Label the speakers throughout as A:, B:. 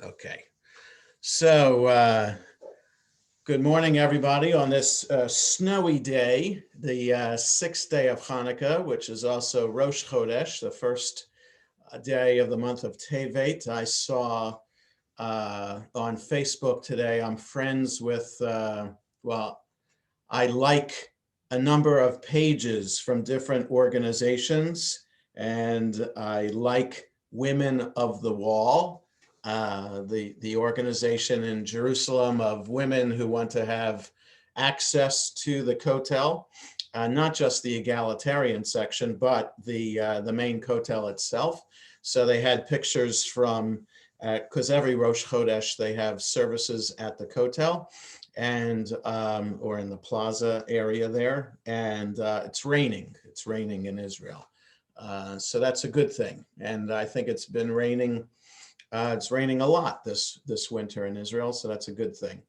A: Okay, so good morning, everybody, on this snowy day, the sixth day of Hanukkah, which is also Rosh Chodesh, the first day of the month of Tevet. I saw on Facebook today, I'm friends with, I like a number of pages from different organizations, and I like Women of the Wall, the organization in Jerusalem of women who want to have access to the Kotel, not just the egalitarian section, but the main Kotel itself. So they had pictures from, because every Rosh Chodesh they have services at the Kotel, and or in the plaza area there, and it's raining. It's raining in Israel, so that's a good thing. And I think it's been raining. It's raining a lot this winter in Israel, so that's a good thing.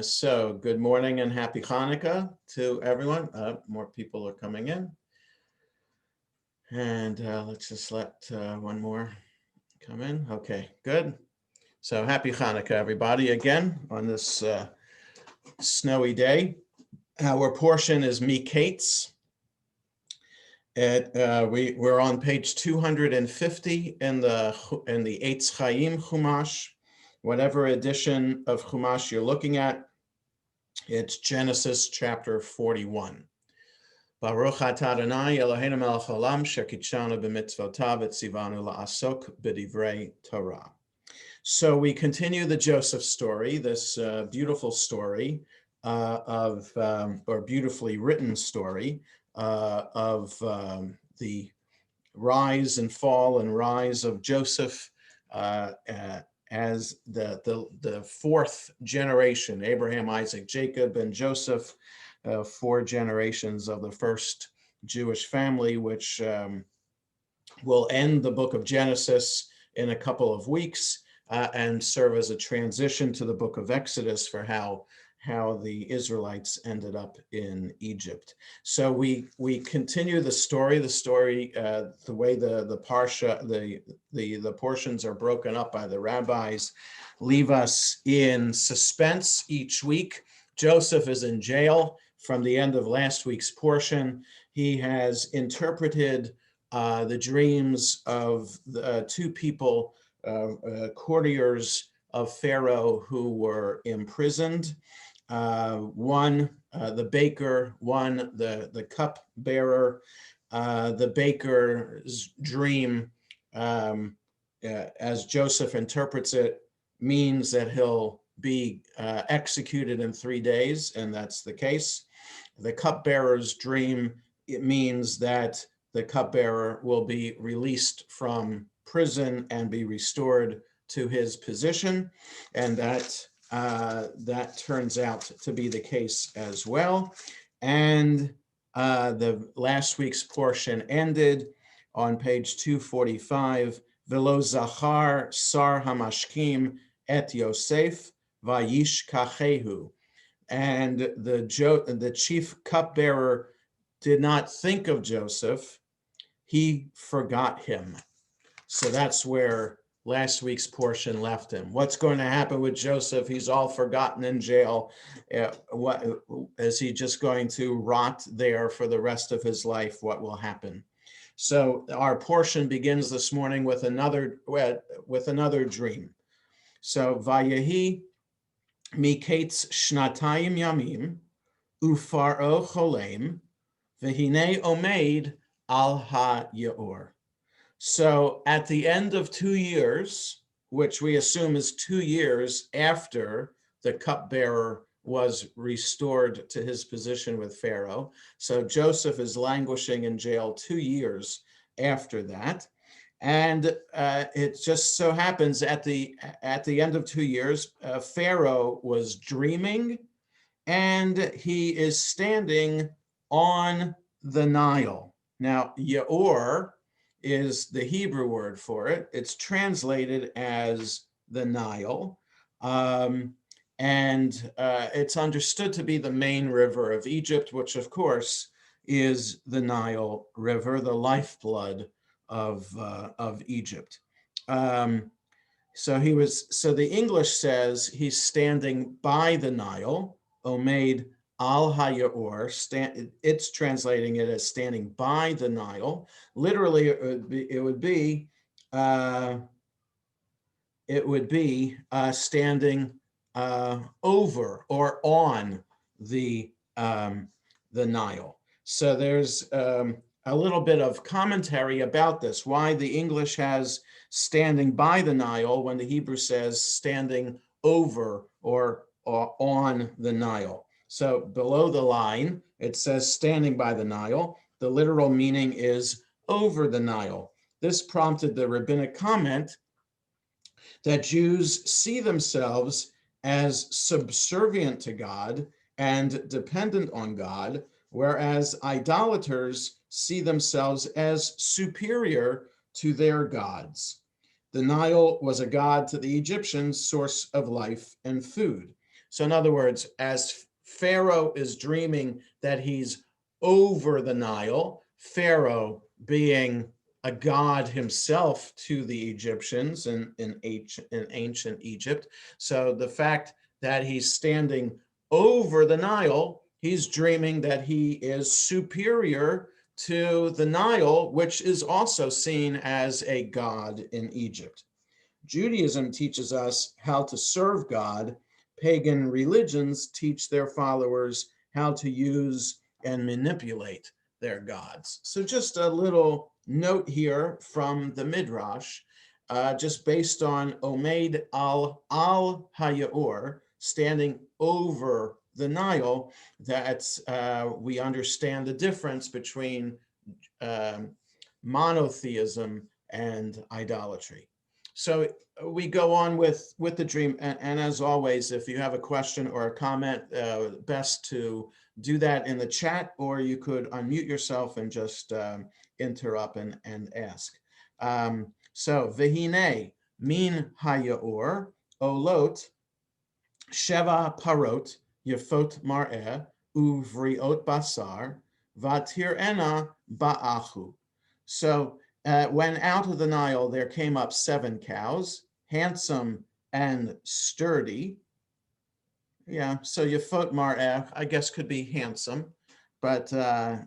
A: So good morning and happy Hanukkah to everyone. More people are coming in, and let's just let one more come in. Okay, good. So happy Hanukkah, everybody, again on this snowy day. Our portion is Miketz. We're on page 250 in the Eitz Chaim Chumash. Whatever edition of Chumash you're looking at, it's Genesis chapter 41. Baruch atah Adonai Eloheinu melech haolam shekidshanu b'mitzvotav v'tzivanu la'asok b'divrei Torah. So we continue the Joseph story, this beautiful story or beautifully written story of the rise and fall and rise of Joseph as the fourth generation, Abraham, Isaac, Jacob, and Joseph, 4 generations of the first Jewish family, which will end the book of Genesis in a couple of weeks. And serve as a transition to the book of Exodus for how the Israelites ended up in Egypt. So we continue the story. The way the parsha, the portions are broken up by the rabbis, leave us in suspense each week. Joseph is in jail from the end of last week's portion. He has interpreted the dreams of the 2 people, courtiers of Pharaoh who were imprisoned. One, the baker, one, the cupbearer. The baker's dream, as Joseph interprets it, means that he'll be executed in 3 days, and that's the case. The cupbearer's dream, it means that the cupbearer will be released from prison and be restored to his position, and that turns out to be the case as well. And the last week's portion ended on page 245. Velo zachar sar hamashkim et Yosef vayish kachehu, and the chief cupbearer did not think of Joseph, he forgot him. So that's where last week's portion left him. What's going to happen with Joseph? He's all forgotten in jail. Is he just going to rot there for the rest of his life? What will happen? So our portion begins this morning with another dream. So Vayehi Miketz shnatayim yamim uFar'o cholem v'hinei omeid al ha-yaor. So at the end of 2 years, which we assume is 2 years after the cupbearer was restored to his position with Pharaoh, so Joseph is languishing in jail 2 years after that. And it just so happens at the end of 2 years, Pharaoh was dreaming, and he is standing on the Nile. Now, Yaor is the Hebrew word for it. It's translated as the Nile, and it's understood to be the main river of Egypt, which of course is the Nile River, the lifeblood of Egypt. So the English says he's standing by the Nile, Omeid al Hayaor. It's translating it as standing by the Nile. Literally, it would be standing over or on the Nile. So there's a little bit of commentary about this, why the English has standing by the Nile when the Hebrew says standing over or on the Nile. So below the line, it says standing by the Nile. The literal meaning is over the Nile. This prompted the rabbinic comment that Jews see themselves as subservient to God and dependent on God, whereas idolaters see themselves as superior to their gods. The Nile was a god to the Egyptians, source of life and food. So in other words, as Pharaoh is dreaming that he's over the Nile, Pharaoh being a god himself to the Egyptians in ancient Egypt. So the fact that he's standing over the Nile, he's dreaming that he is superior to the Nile, which is also seen as a god in Egypt. Judaism teaches us how to serve God. Pagan religions teach their followers how to use and manipulate their gods. So just a little note here from the Midrash, just based on Omeid al Hayaor, standing over the Nile, that we understand the difference between monotheism and idolatry. So we go on with the dream, and as always, if you have a question or a comment, best to do that in the chat, or you could unmute yourself and just interrupt and ask. So vehine min hayaor olot sheva parot yefot mar'eh uvriot basar vatirena ba'achu. So when out of the Nile there came up 7 cows, handsome and sturdy. Yeah, so Yefot Mar'eh, I guess, could be handsome, but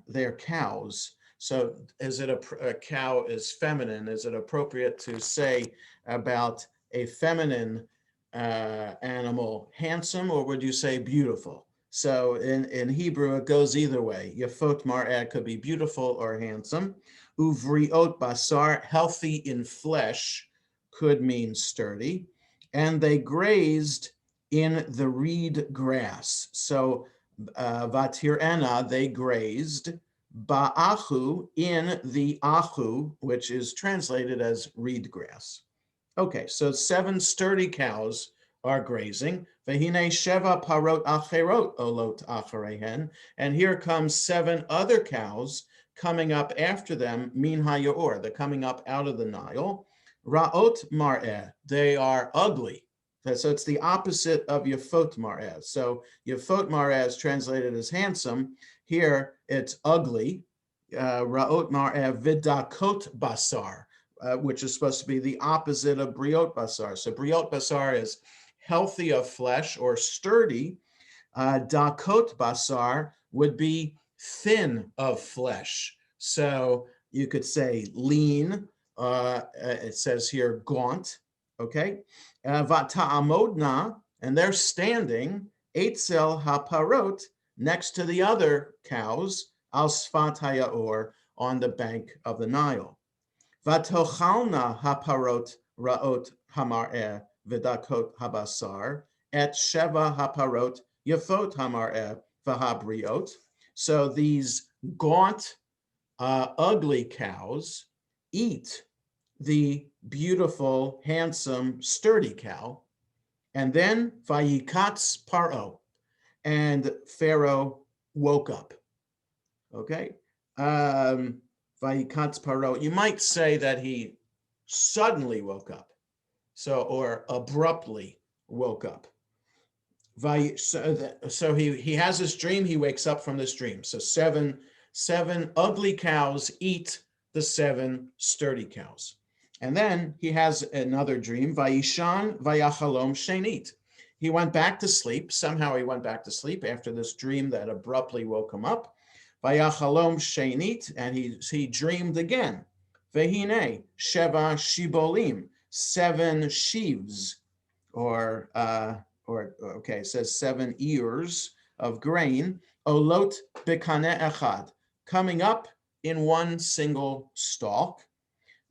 A: they're cows. So is it a cow is feminine? Is it appropriate to say about a feminine animal handsome, or would you say beautiful? So in Hebrew, it goes either way. Yefot Mar'eh could be beautiful or handsome. Uvriot basar, healthy in flesh, could mean sturdy. And they grazed in the reed grass. So vatirena, they grazed. Ba'achu, in the achu, which is translated as reed grass. Okay, so 7 sturdy cows are grazing. Vehine sheva parot acherot olot acherehen. And here comes 7 other cows coming up after them, min hayaor. They're coming up out of the Nile. Ra'ot mar'eh. They are ugly. So it's the opposite of Yefot Mar'eh. So Yefot Mar'eh is translated as handsome. Here it's ugly. Ra'ot Mar'eh vidakot basar, which is supposed to be the opposite of Briot Basar. So Briot Basar is healthy of flesh or sturdy. Dakot Basar would be thin of flesh. So you could say lean. It says here gaunt. Okay. Vata'amodna, and they're standing, Eitzel haparot, next to the other cows, al sfat hayaor, on the bank of the Nile. Vatochalna haparot ra'ot hamar'eh v'dakot habasar, et sheva haparot yefot hamar'eh v'habriot. So these gaunt, ugly cows eat the beautiful, handsome, sturdy cow. And then vayikatz Paro, and Pharaoh woke up. Okay. Vayikatz Paro. You might say that he suddenly woke up, so, or abruptly woke up. So he has this dream. He wakes up from this dream. So seven ugly cows eat the 7 sturdy cows. And then he has another dream, Vayishan Vayachalom Shenit. He went back to sleep. Somehow he went back to sleep after this dream that abruptly woke him up. Vayachalom Shenit, and he dreamed again. Vehine Sheva Shibolim, 7 sheaves, or okay, it says 7 ears of grain. Olot Bekane Echad, coming up in one single stalk.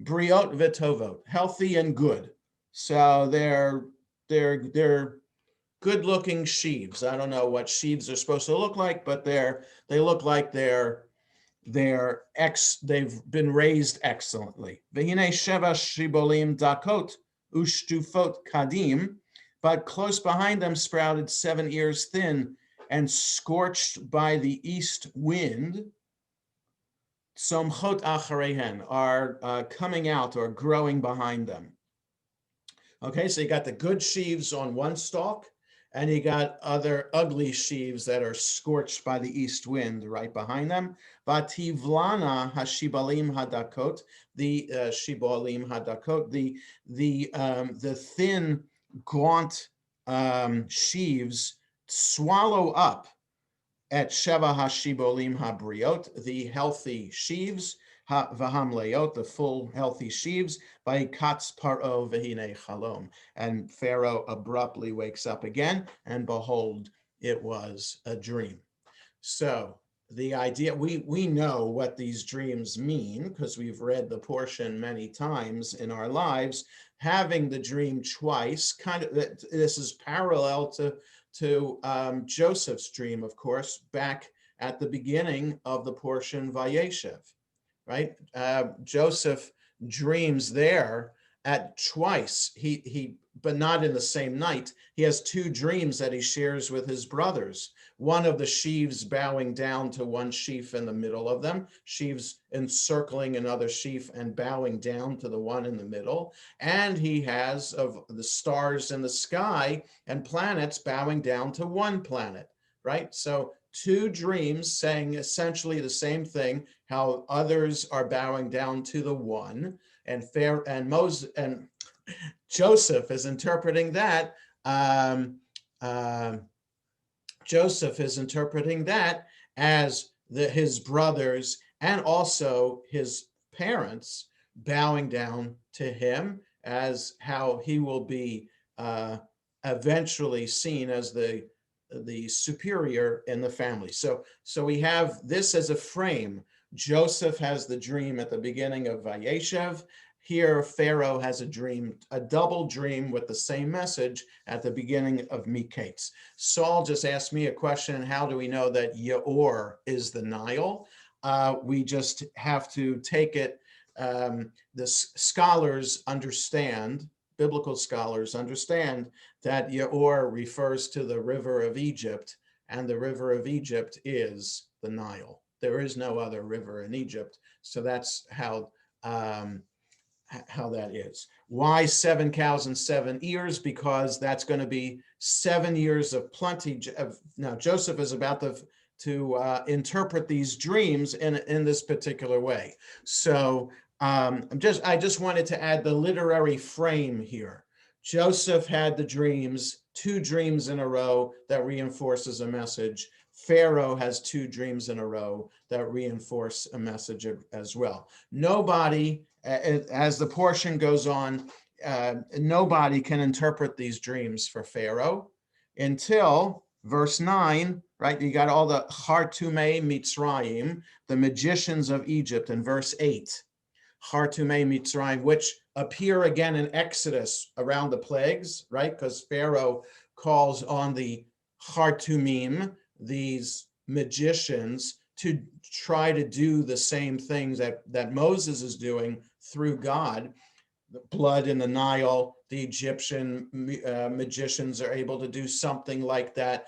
A: Briot Vitovot, healthy and good. So they're good looking sheaves. I don't know what sheaves are supposed to look like, but they look like they've been raised excellently. Vehine sheva shibolim dakot ushtufot kadim, but close behind them sprouted 7 ears thin and scorched by the east wind. Somchot acharehen, are coming out or growing behind them. Okay, so you got the good sheaves on one stalk, and you got other ugly sheaves that are scorched by the east wind right behind them. Vativlana hashibalim hadakot, the shibalim hadakot, the thin, gaunt sheaves swallow up at Sheva Hashibolim Habriot, the healthy sheaves, Vahamleot, the full healthy sheaves, by Katz Paro Vehine Chalom. And Pharaoh abruptly wakes up again, and behold, it was a dream. So the idea, we know what these dreams mean because we've read the portion many times in our lives. Having the dream twice, kind of, this is parallel to Joseph's dream, of course, back at the beginning of the portion Vayeshev, right? Joseph dreams there at twice. But not in the same night. He has 2 dreams that he shares with his brothers. One of the sheaves bowing down to one sheaf in the middle of them, sheaves encircling another sheaf and bowing down to the one in the middle. And he has of the stars in the sky and planets bowing down to one planet, right? So 2 dreams saying essentially the same thing, how others are bowing down to the one, and Moses and Joseph is interpreting that. Joseph is interpreting that as his brothers and also his parents bowing down to him, as how he will be eventually seen as the superior in the family. So we have this as a frame. Joseph has the dream at the beginning of Vayeshev. Here, Pharaoh has a dream, a double dream with the same message at the beginning of Miketz. Saul just asked me a question, how do we know that Yaor is the Nile? We just have to take it, the scholars understand, biblical scholars understand that Yaor refers to the river of Egypt, and the river of Egypt is the Nile. There is no other river in Egypt, so that's how that is. Why 7 cows and 7 ears? Because that's going to be 7 years of plenty. Now Joseph is about to interpret these dreams in this particular way. So I just wanted to add the literary frame here. Joseph had the dreams, 2 dreams in a row that reinforces a message. Pharaoh has 2 dreams in a row that reinforce a message as well. Nobody, as the portion goes on, nobody can interpret these dreams for Pharaoh until verse 9, right? You got all the Hartumei Mitzrayim, the magicians of Egypt, in verse 8. Hartumei Mitzrayim, which appear again in Exodus around the plagues, right? Because Pharaoh calls on the Hartumim, these magicians, to try to do the same things that Moses is doing through God. The blood in the Nile, the Egyptian magicians are able to do something like that.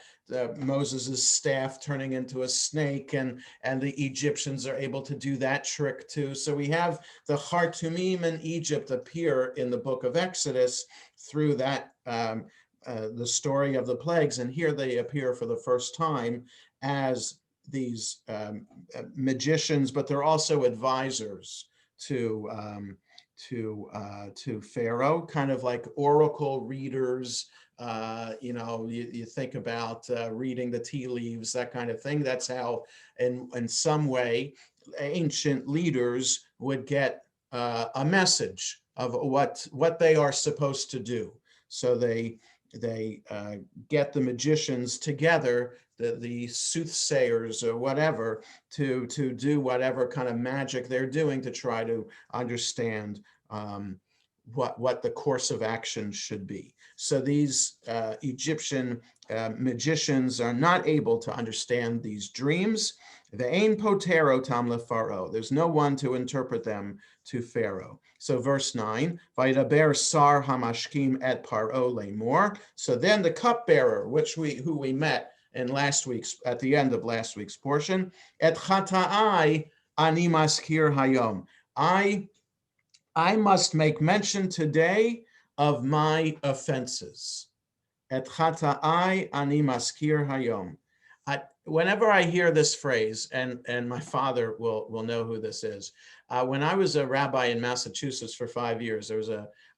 A: Moses' staff turning into a snake, and the Egyptians are able to do that trick too. So we have the Hartumim in Egypt appear in the book of Exodus through that, the story of the plagues, and here they appear for the first time as these magicians, but they're also advisors to to Pharaoh, kind of like oracle readers. You think about reading the tea leaves, that kind of thing. That's how, in some way, ancient leaders would get a message of what they are supposed to do. So they get the magicians together, the soothsayers or whatever, to do whatever kind of magic they're doing to try to understand what the course of action should be. So these Egyptian magicians are not able to understand these dreams. Ve'ein potero tam leFaro. There's no one to interpret them to Pharaoh. So verse 9, Vaydaber sar hamashkim et paro lemor. So then the cupbearer, who we met in at the end of last week's portion, et chata'ai ani maskir hayom. I must make mention today of my offenses. Et chata'ai ani maskir hayom. Whenever I hear this phrase, and my father will know who this is. When I was a rabbi in Massachusetts for 5 years,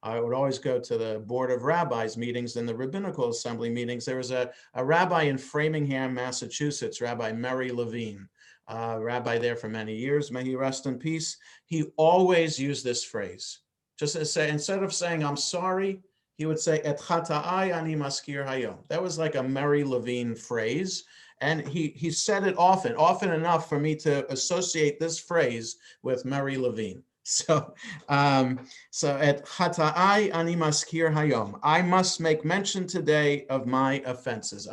A: I would always go to the Board of Rabbis meetings and the Rabbinical Assembly meetings. There was a rabbi in Framingham, Massachusetts, Rabbi Mary Levine, rabbi there for many years. May he rest in peace. He always used this phrase. Just to say, instead of saying, I'm sorry, he would say, Et chata'ai ani maskir hayom. That was like a Mary Levine phrase. And he said it often enough for me to associate this phrase with Mary Levine. So at chata'ai ani maskir hayom, I must make mention today of my offenses.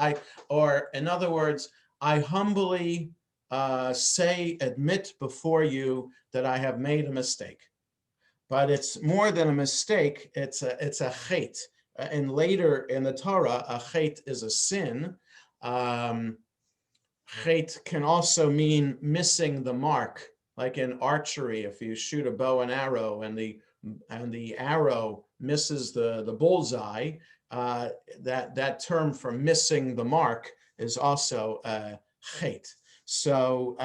A: Or in other words, I humbly admit before you that I have made a mistake. But it's more than a mistake. It's a chet. And later in the Torah, a chet is a sin. Chet can also mean missing the mark, like in archery. If you shoot a bow and arrow and the arrow misses the bullseye, that term for missing the mark is also chet. So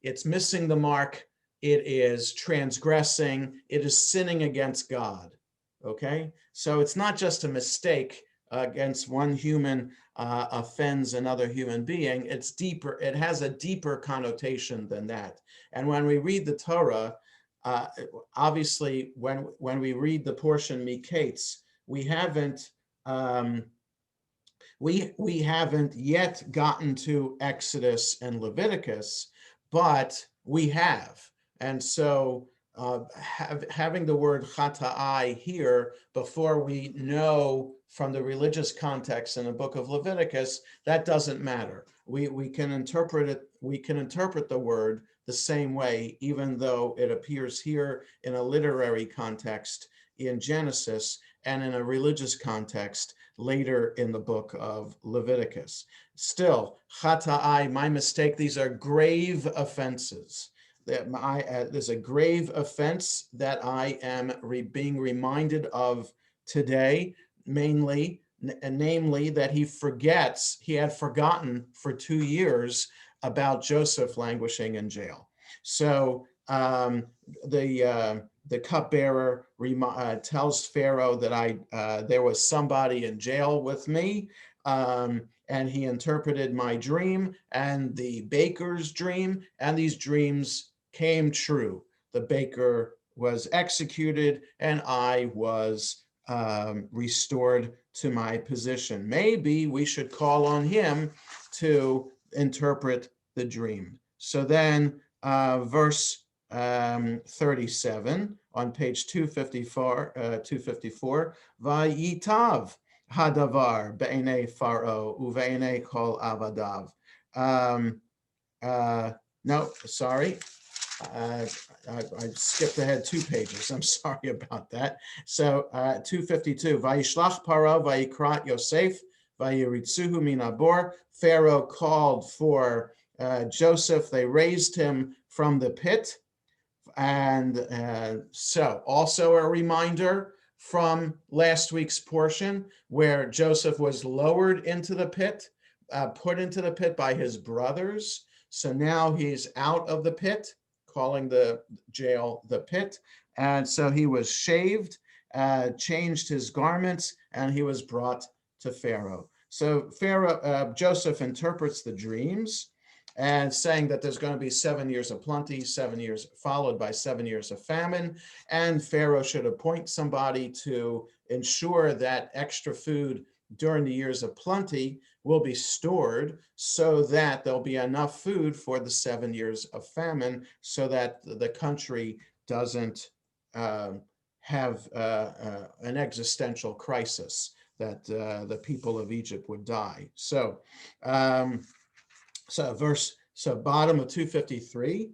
A: it's missing the mark. It is transgressing. It is sinning against God. Okay, so it's not just a mistake against one human offends another human being. It's deeper. It has a deeper connotation than that. And when we read the Torah, obviously, when we read the portion Miketz, we haven't yet gotten to Exodus and Leviticus, but we have. And so having the word chata'ai here before we know from the religious context in the book of Leviticus, that doesn't matter. We can interpret it. We can interpret the word the same way, even though it appears here in a literary context in Genesis and in a religious context later in the book of Leviticus. Still, chata'ai, my mistake, these are grave offenses. There's a grave offense that I am being reminded of today, namely that he had forgotten for 2 years about Joseph languishing in jail. So the cupbearer tells Pharaoh that there was somebody in jail with me, and he interpreted my dream and the baker's dream, and these dreams came true. The baker was executed, and I was restored to my position. Maybe we should call on him to interpret the dream. So then verse 37 on page 254, Vayitav hadavar be'enei Pharaoh uve'enei kol avadav. No, sorry. I skipped ahead 2 pages. I'm sorry about that. So 252, Vayishlach Paro vayikrat Yosef vayiritzuhu min habor. Pharaoh called for Joseph. They raised him from the pit. And so also a reminder from last week's portion where Joseph was lowered into the pit, put into the pit by his brothers. So now he's out of the pit, calling the jail the pit. And so he was shaved, changed his garments, and he was brought to Pharaoh. So Joseph interprets the dreams and saying that there's going to be 7 years of plenty, 7 years followed by 7 years of famine, and Pharaoh should appoint somebody to ensure that extra food during the years of plenty will be stored so that there'll be enough food for the 7 years of famine, so that the country doesn't have an existential crisis, that the people of Egypt would die. So bottom of 253,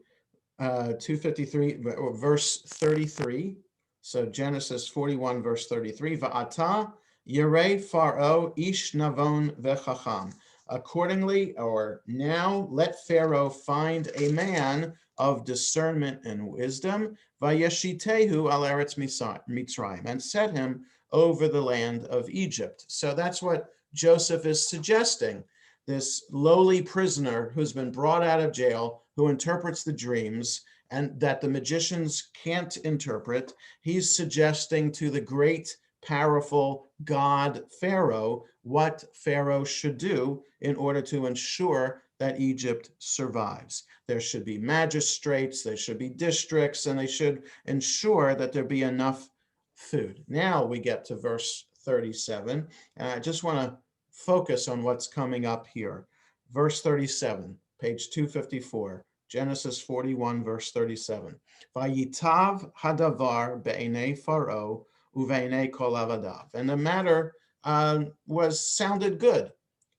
A: 253, verse 33. So Genesis 41, verse 33. Va'ata Yirei Pharaoh ish navon vechacham. Accordingly, or now, let Pharaoh find a man of discernment and wisdom, vayeshitehu al eretz Mitzrayim, and set him over the land of Egypt. So that's what Joseph is suggesting. This lowly prisoner who's been brought out of jail, who interprets the dreams and that the magicians can't interpret, he's suggesting to the great, powerful God Pharaoh what Pharaoh should do in order to ensure that Egypt survives. There should be magistrates, there should be districts, and they should ensure that there be enough food. Now we get to verse 37, and I just want to focus on what's coming up here. Verse 37, page 254, Genesis 41, verse 37. Vayitav hadavar be'enei Pharaoh uve'enei kol avadav. And the matter sounded good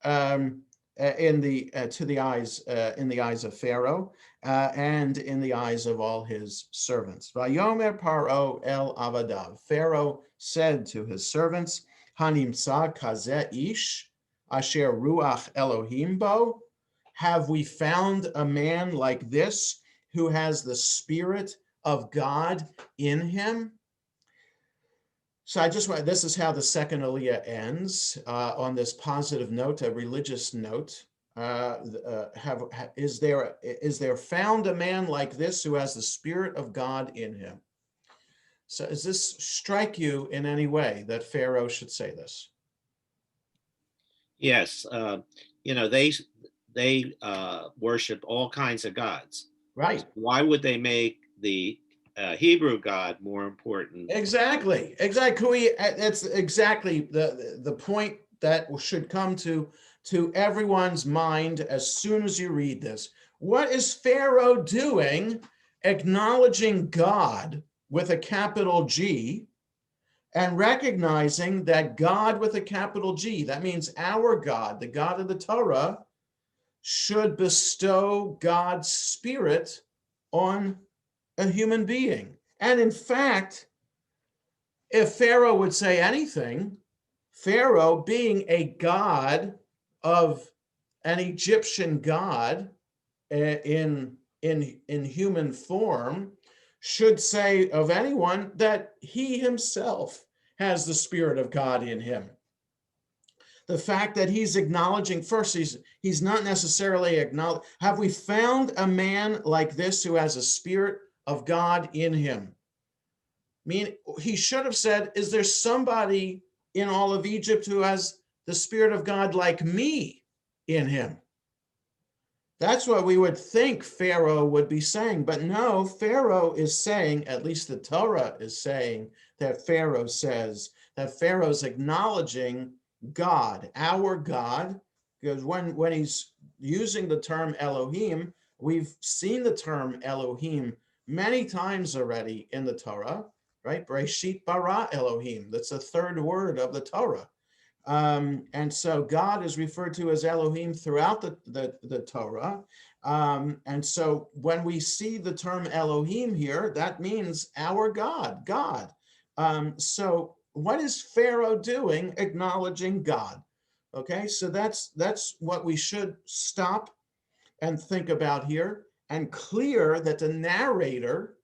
A: in the eyes of Pharaoh and in the eyes of all his servants. Vayomer Paro el avadav. Pharaoh said to his servants, Hanimsa kazeh ish asher ruach Elohim bo. Have we found a man like this who has the Spirit of God in him? So this is how the second Aliyah ends, on this positive note, a religious note. Is there found a man like this who has the Spirit of God in him? So does this strike you in any way that Pharaoh should say this?
B: Yes, they worship all kinds of gods.
A: Right.
B: Why would they make the Hebrew God more important?
A: Exactly. That's exactly the point that should come to everyone's mind as soon as you read this. What is Pharaoh doing acknowledging God with a capital G and recognizing that God with a capital G, that means our God, the God of the Torah, should bestow God's Spirit on a human being? And in fact, if Pharaoh would say anything, Pharaoh, being a god of an Egyptian god in human form, should say of anyone that he himself has the Spirit of God in him. The fact that he's acknowledging first, he's not necessarily acknowledging, have we found a man like this who has a Spirit of God in him? I mean, he should have said, is there somebody in all of Egypt who has the Spirit of God like me in him? That's what we would think Pharaoh would be saying. But no, Pharaoh is saying, at least the Torah is saying, that Pharaoh says that Pharaoh's acknowledging God, our God, because when he's using the term Elohim, we've seen the term Elohim many times already in the Torah, right? Breshit bara Elohim. That's the third word of the Torah. And so God is referred to as Elohim throughout the Torah. And so when we see the term Elohim here, that means our God, God. So what is Pharaoh doing acknowledging God? Okay, so that's what we should stop and think about here, and clear that the narrator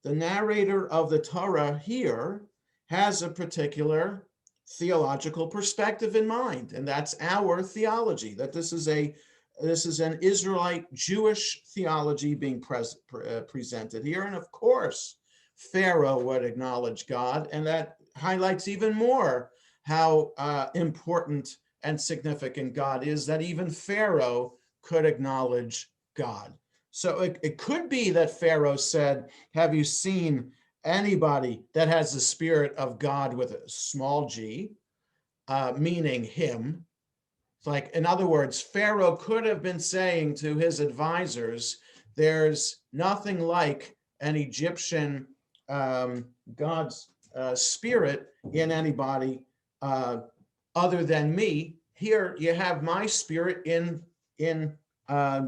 A: of the Torah here has a particular theological perspective in mind, and that's our theology, that this is a this is an Israelite Jewish theology being presented here. And of course, Pharaoh would acknowledge God, and that highlights even more how important and significant God is, that even Pharaoh could acknowledge God. So it could be that Pharaoh said, have you seen anybody that has the spirit of God with a small g, meaning him? It's like, in other words, Pharaoh could have been saying to his advisors, there's nothing like an Egyptian God's spirit in anybody other than me. Here you have my spirit in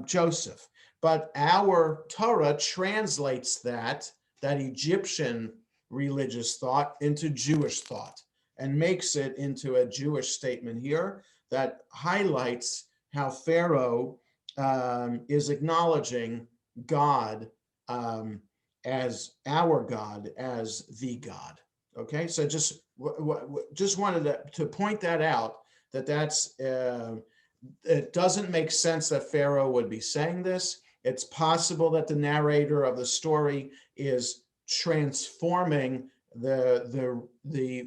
A: Joseph. But our Torah translates that Egyptian religious thought into Jewish thought and makes it into a Jewish statement here that highlights how Pharaoh is acknowledging God as our God, as the God. Okay, so just wanted to point that out, that's it doesn't make sense that Pharaoh would be saying this. It's possible that the narrator of the story is transforming the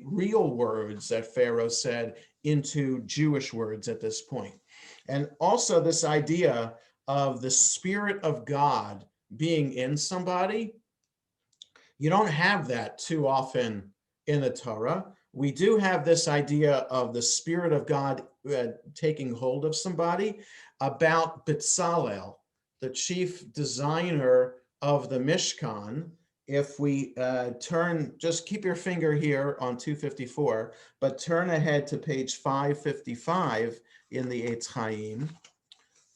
A: real words that Pharaoh said into Jewish words at this point. And also this idea of the Spirit of God being in somebody, you don't have that too often in the Torah. We do have this idea of the Spirit of God taking hold of somebody. About Bezalel, the chief designer of the Mishkan. If we turn, just keep your finger here on 254, but turn ahead to page 555 in the Eitz Chaim.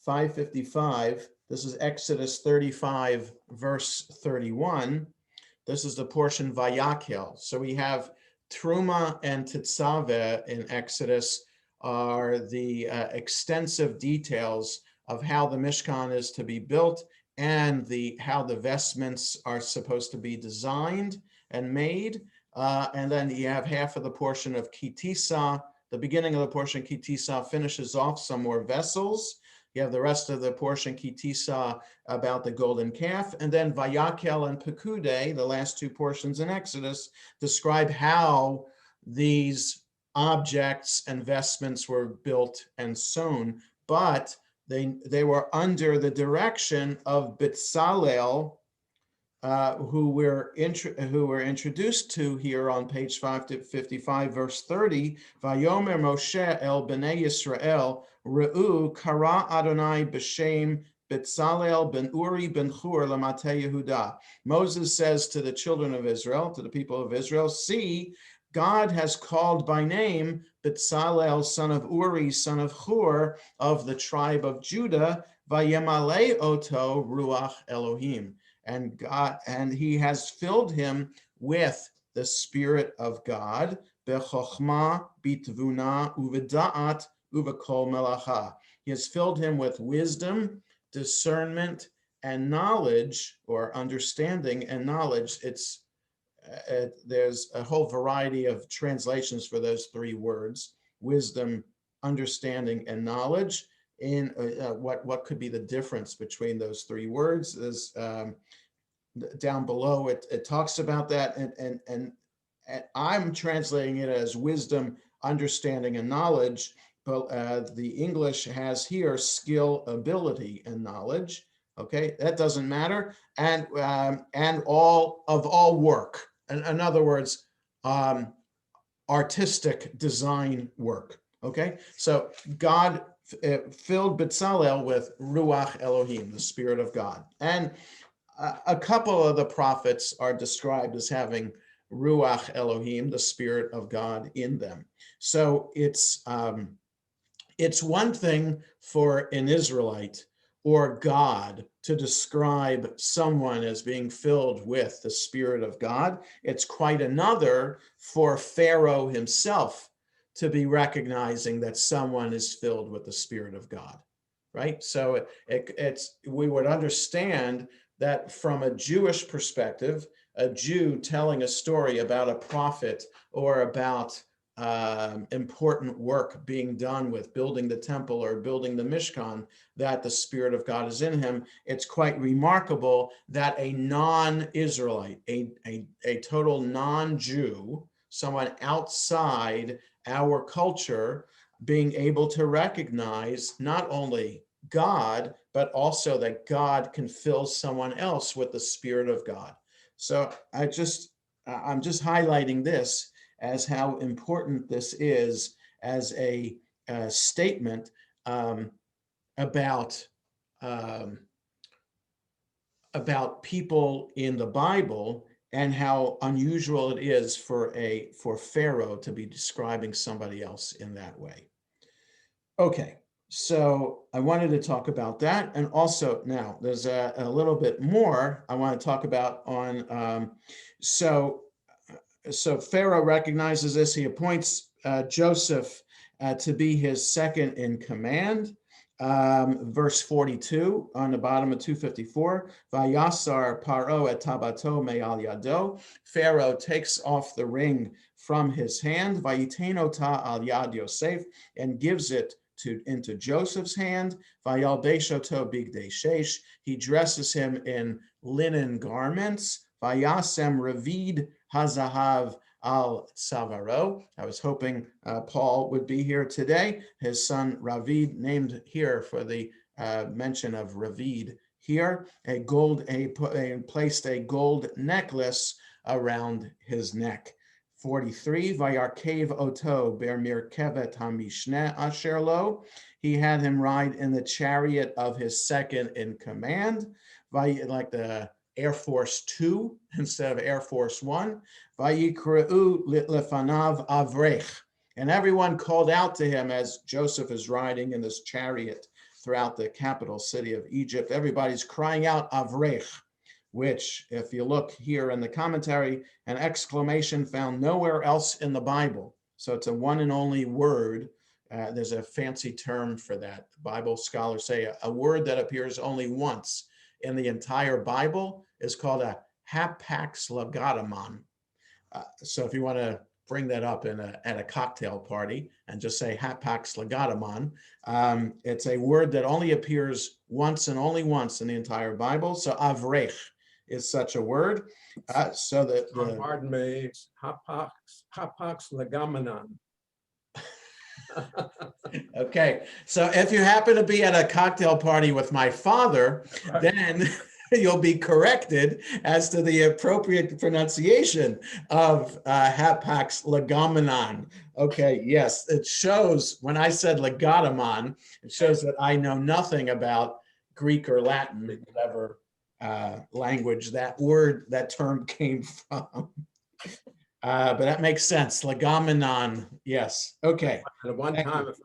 A: 555, this is Exodus 35, verse 31. This is the portion Vayakel. So we have Truma and Tetzaveh in Exodus are the extensive details of how the Mishkan is to be built and how the vestments are supposed to be designed and made. And then you have half of the portion of Kitisa. The beginning of the portion, Kitisa, finishes off some more vessels. You have the rest of the portion, Kitisa, about the golden calf. And then Vayakel and Pekude, the last two portions in Exodus, describe how these objects and vestments were built and sewn. But they were under the direction of Bezalel, who we're introduced to here on page 555, verse 30. Vayomer Moshe el bnei Yisrael re'u kara Adonai b'shem Bezalel ben Uri ben Hur lamate Yehuda. Moses says to the children of Israel, to the people of Israel, see, God has called by name Bezalel, son of Uri, son of Hur, of the tribe of Judah, vayemale oto ruach Elohim. And God, and he has filled him with the Spirit of God, bechokhmah, bitvuna, uveda'at, uvekol melacha. He has filled him with wisdom, discernment, and knowledge, or understanding and knowledge. There's a whole variety of translations for those three words: wisdom, understanding, and knowledge. In what could be the difference between those three words is down below. It talks about that, and I'm translating it as wisdom, understanding, and knowledge. But the English has here skill, ability, and knowledge. Okay, that doesn't matter, and all work. In other words, artistic design work. Okay, so God filled Bezalel with Ruach Elohim, the Spirit of God. And a couple of the prophets are described as having Ruach Elohim, the Spirit of God, in them. So it's one thing for an Israelite or God to describe someone as being filled with the Spirit of God. It's quite another for Pharaoh himself to be recognizing that someone is filled with the Spirit of God, right? So we would understand that from a Jewish perspective, a Jew telling a story about a prophet or about important work being done with building the temple or building the Mishkan, that the Spirit of God is in him. It's quite remarkable that a non-Israelite, a total non-Jew, someone outside our culture, being able to recognize not only God, but also that God can fill someone else with the Spirit of God. So I'm just highlighting this as how important this is as a statement about um, people in the Bible, and how unusual it is for Pharaoh to be describing somebody else in that way. Okay, so I wanted to talk about that, and also now there's a little bit more I want to talk about on. So Pharaoh recognizes this. He appoints Joseph to be his second in command. Verse 42 on the bottom of 254. Vayasar Paro et tabato me'al yado. Pharaoh takes off the ring from his hand. Vayitenota al yad Yosef, and gives it into Joseph's hand. Vayalbeshoto bigdei shesh. He dresses him in linen garments. Vayasem revid hazahav al Savaro. I was hoping Paul would be here today. His son Ravid, named here for the mention of Ravid here, placed a gold necklace around his neck. 43, Vayarkev oto ber mirkevet hamishne asher lo. He had him ride in the chariot of his second in command, like the Air Force Two instead of Air Force One. Vayikreu lefanav avrech. And everyone called out to him as Joseph is riding in this chariot throughout the capital city of Egypt. Everybody's crying out avrech, which, if you look here in the commentary, an exclamation found nowhere else in the Bible. So it's a one and only word. There's a fancy term for that. Bible scholars say a word that appears only once in the entire Bible is called a hapax legotomon. So if you want to bring that up at a cocktail party and just say hapax legotomon, it's a word that only appears once and only once in the entire Bible. So avrech is such a word.
C: Pardon me, hapax legomenon.
A: Okay, so if you happen to be at a cocktail party with my father, right, then you'll be corrected as to the appropriate pronunciation of hapax legomenon. Okay, yes, it shows when I said legotomon, it shows that I know nothing about Greek or Latin, whatever language that term came from. But that makes sense. Legomenon, yes. Okay.
C: At one time, if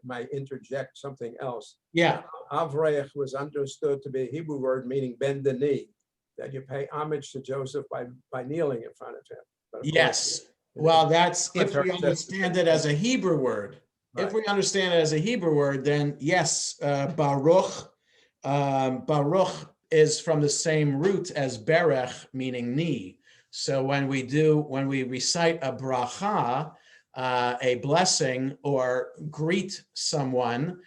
C: I interject something else.
A: Yeah.
C: Avrech was understood to be a Hebrew word meaning bend the knee, that you pay homage to Joseph by kneeling in front of him.
A: Yes. Well, that's if we understand it as a Hebrew word. Right. If we understand it as a Hebrew word, then yes, Baruch. Baruch is from the same root as Berech, meaning knee. So when we recite a bracha, a blessing, or greet someone,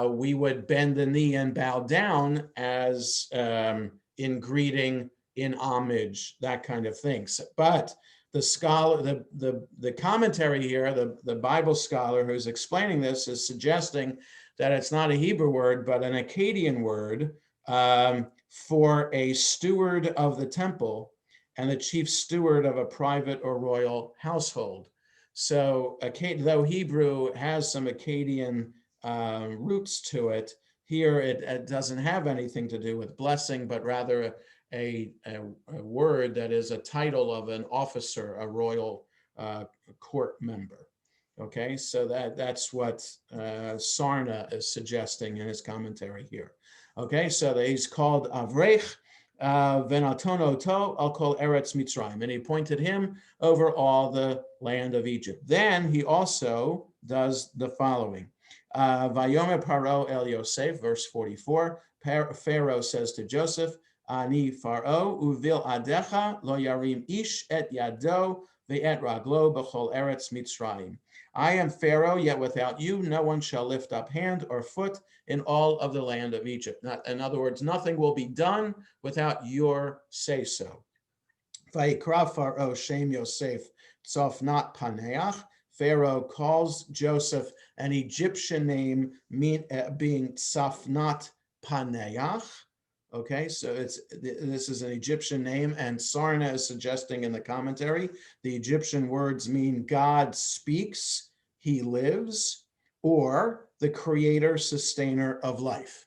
A: we would bend the knee and bow down as in greeting, in homage, that kind of thing. But the scholar, the commentary here, the Bible scholar who's explaining this is suggesting that it's not a Hebrew word, but an Akkadian word for a steward of the temple and the chief steward of a private or royal household. So though Hebrew has some Akkadian roots to it, here it doesn't have anything to do with blessing, but rather a word that is a title of an officer, a royal court member. Okay, so that's what Sarna is suggesting in his commentary here. Okay, so he's called Avrech, Venatono to I'll call Eretz Mitzrayim, and he appointed him over all the land of Egypt. Then he also does the following. Vayomer Paro el Yosef, verse 44. Pharaoh says to Joseph, Ani Pharaoh uvil adecha lo yarim ish et yado ve'et raglo b'chol eretz Mitzrayim. I am Pharaoh, yet without you, no one shall lift up hand or foot in all of the land of Egypt. In other words, nothing will be done without your say-so. Vayikra Pharaoh Shem Yosef Tzofnat Paneach. Pharaoh calls Joseph an Egyptian name, being Tzofnat Paneach. Okay, so this is an Egyptian name, and Sarna is suggesting in the commentary, the Egyptian words mean God speaks, he lives, or the creator, sustainer of life.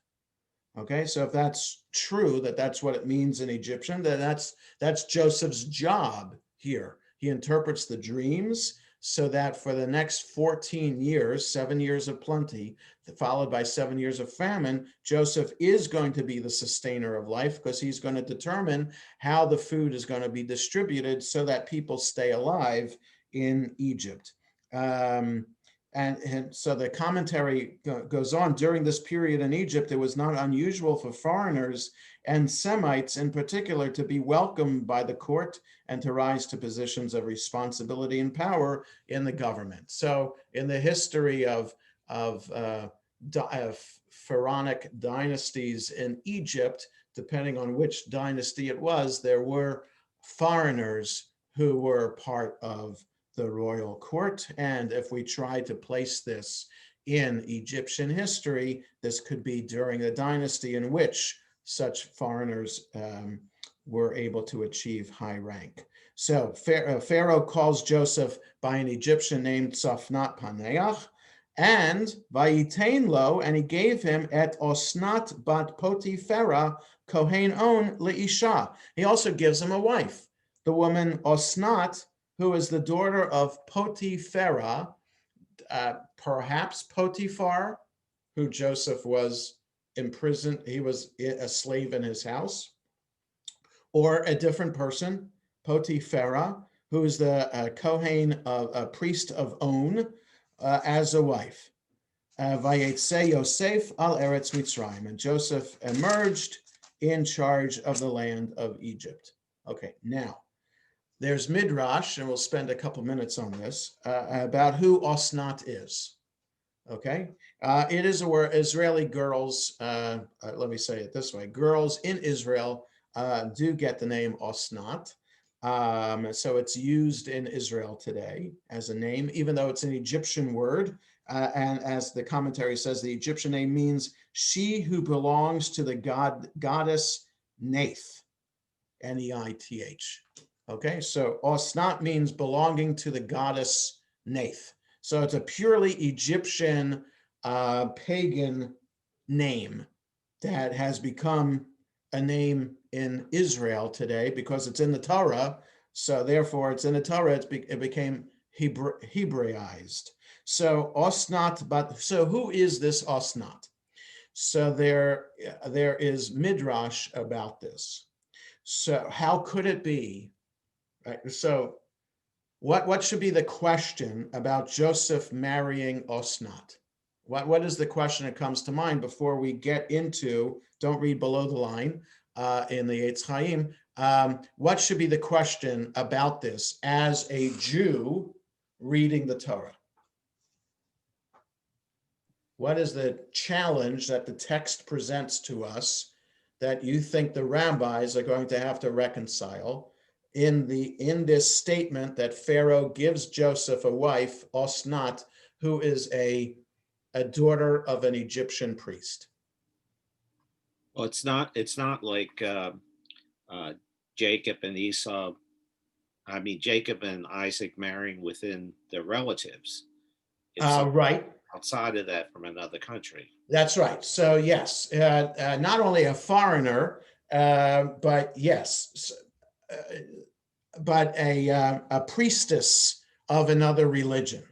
A: Okay, so if that's true, that's what it means in Egyptian, then that's Joseph's job here. He interprets the dreams so that for the next 14 years, 7 years of plenty, followed by 7 years of famine, Joseph is going to be the sustainer of life, because he's going to determine how the food is going to be distributed so that people stay alive in Egypt. And so the commentary goes on, during this period in Egypt, it was not unusual for foreigners and Semites in particular to be welcomed by the court and to rise to positions of responsibility and power in the government. So in the history of pharaonic dynasties in Egypt, depending on which dynasty it was, there were foreigners who were part of the royal court. And if we try to place this in Egyptian history, this could be during a dynasty in which such foreigners were able to achieve high rank. So Pharaoh calls Joseph by an Egyptian named Tzofnat Paneach, and Vayitain lo, and he gave him et Osnat bat Potiphera Kohen on leisha. He also gives him a wife, the woman Osnat, who is the daughter of Potiphera, perhaps Potiphar, who Joseph was imprisoned, he was a slave in his house, or a different person, Potiphera, who is the Kohen, a priest of On, as a wife. Vayetze Yosef al Eretz Mitzrayim, and Joseph emerged in charge of the land of Egypt. Okay, now, there's Midrash, and we'll spend a couple minutes on this, about who Osnat is. Okay, it is a word. Israeli girls, let me say it this way, girls in Israel do get the name Osnat. So it's used in Israel today as a name, even though it's an Egyptian word. And as the commentary says, the Egyptian name means she who belongs to the goddess Neith, Neith. Okay, so Osnat means belonging to the goddess Neith. So it's a purely Egyptian pagan name that has become a name in Israel today because it's in the Torah. So therefore it's in the Torah, it became Hebraized. So Osnat, but so who is this Osnat? So there is Midrash about this. So how could it be? Right. So what should be the question about Joseph marrying Osnat? What is the question that comes to mind before we get into, don't read below the line in the Eitz Chaim, what should be the question about this as a Jew reading the Torah? What is the challenge that the text presents to us that you think the rabbis are going to have to reconcile in this statement that Pharaoh gives Joseph a wife, Osnat, who is a daughter of an Egyptian priest?
B: Well, it's not like Jacob and Esau. I mean, Jacob and Isaac marrying within their relatives. It's
A: Right.
B: outside of that, from another country.
A: That's right. So yes, not only a foreigner, but yes, but a priestess of another religion.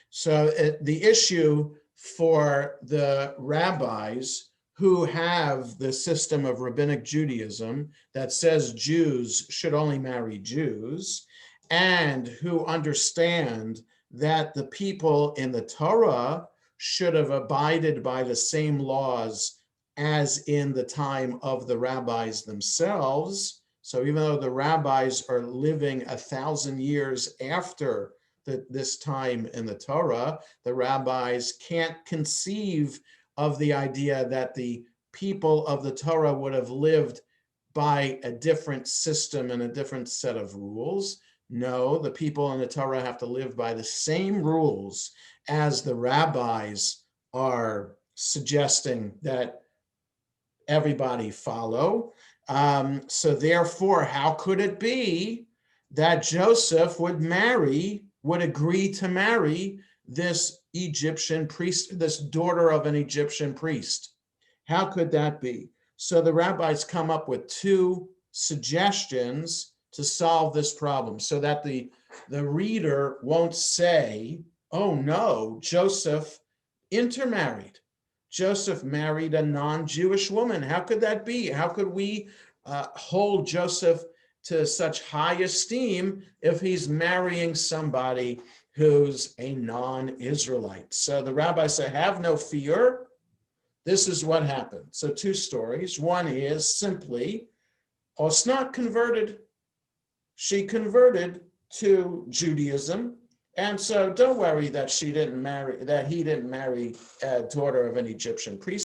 A: So the issue for the rabbis who have the system of rabbinic Judaism that says Jews should only marry Jews, and who understand that the people in the Torah should have abided by the same laws as in the time of the rabbis themselves, So even though the rabbis are living 1,000 years after this time in the Torah, the rabbis can't conceive of the idea that the people of the Torah would have lived by a different system and a different set of rules. No, the people in the Torah have to live by the same rules as the rabbis are suggesting that everybody follow. So therefore, how could it be that Joseph would agree to marry this Egyptian priest, this daughter of an Egyptian priest? How could that be? So the rabbis come up with two suggestions to solve this problem so that the reader won't say, oh no, Joseph intermarried. Joseph married a non-Jewish woman. How could that be? How could we hold Joseph to such high esteem if he's marrying somebody who's a non-Israelite? So the rabbi said, have no fear. This is what happened. So two stories. One is simply, Osnat converted. She converted to Judaism. And so don't worry that he didn't marry a daughter of an Egyptian priest.